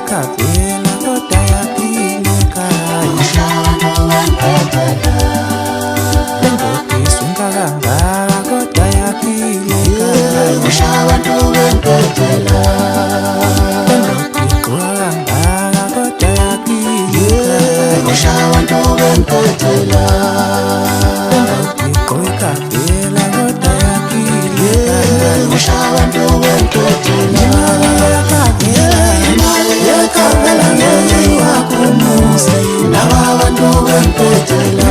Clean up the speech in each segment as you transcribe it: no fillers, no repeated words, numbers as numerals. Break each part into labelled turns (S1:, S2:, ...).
S1: Kavela koda yakileka
S2: ushawantu wempetela
S1: lendoda isungakangaka koda yakileka
S2: ushawantu wempetela
S1: lendoda igqoka kangaka koda yakileka
S2: ushawantu wempetela
S1: lendoda igqoka ikavela koda yakileka
S2: ushawantu wempetela
S1: yakavela ngeliwa kumuzi
S2: nabantu bempetela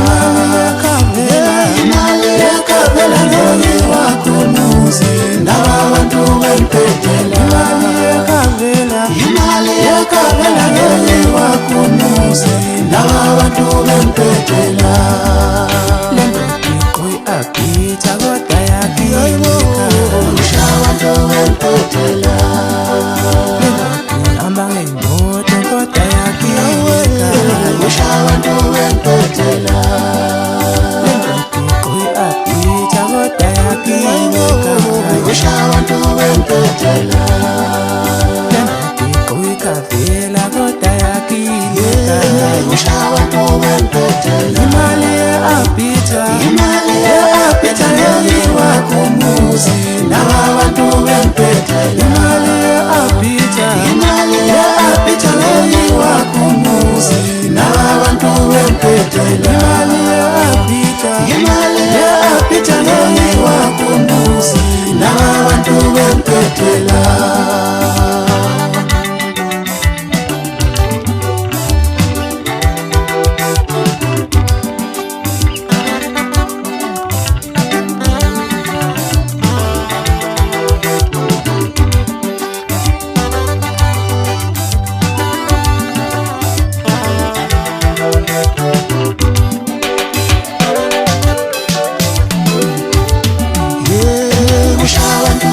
S1: yakavela ngeliwa kumuzi
S2: nabantu bempetela
S1: yakavela ngeliwa kumuzi
S2: nabantu bempetela
S1: lendoda igqoke abhitha koda yakileka
S2: ushawantu wempetela
S1: hamba ngemoto koda yakileka
S2: ushawantu wempetela
S1: lendoda igqoke abhitha koda yakileka
S2: ushawantu wempetela
S1: lendoda igqoke ikavela koda yakileka
S2: ushawantu wempetela
S1: imali ye-abhitha ngeliwa kumuzi
S2: nabantu bempetela
S1: imali ye-abhitha ngeliwa kumuzi
S2: nabantu bempetela
S1: imali ye-abhitha ngeliwa kumuzi
S2: nabantu bempetela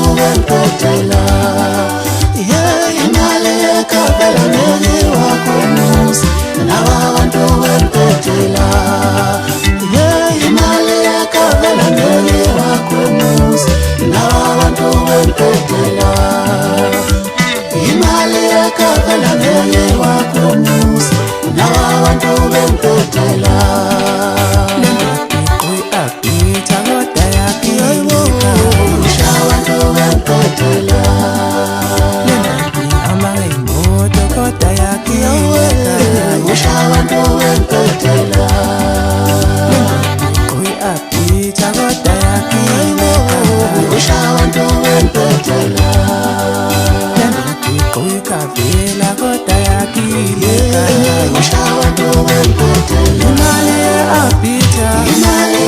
S2: bempetela imali yakavela ngeliwa kumuzi nabantu bempetela imali yakavela ngeliwa kumuzi nabantu bempetela imali yakavela ngeliwa kumuzi nabantu bempetela ushawantu wempetela ushawantu wempetela
S1: ikavela koda yakileka
S2: ushawantu wempetela
S1: imali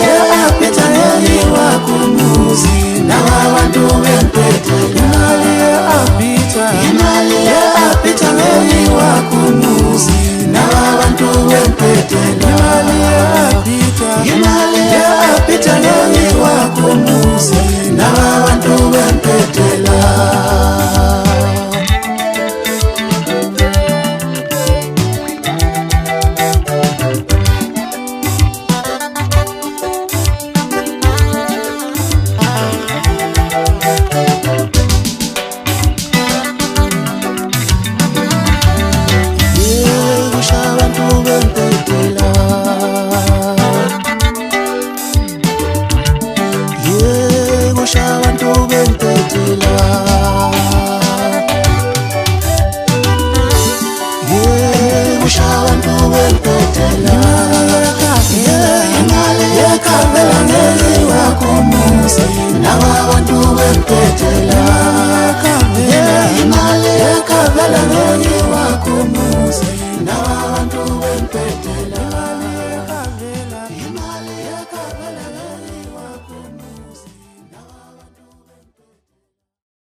S1: ye-abhitha ngeliwa kumuzi
S2: nabantu bempetela
S1: imali ye-abhitha ngeliwa kumuzi
S2: nabantu bempetela
S1: imali ye-abhitha ngeliwa kumuzi
S2: nabantu bempetela ushawantu bempetela ushawantu bempetela imali yakavela ngeliwa kumuzi nabantu bempetela imali yakavela ngeliwa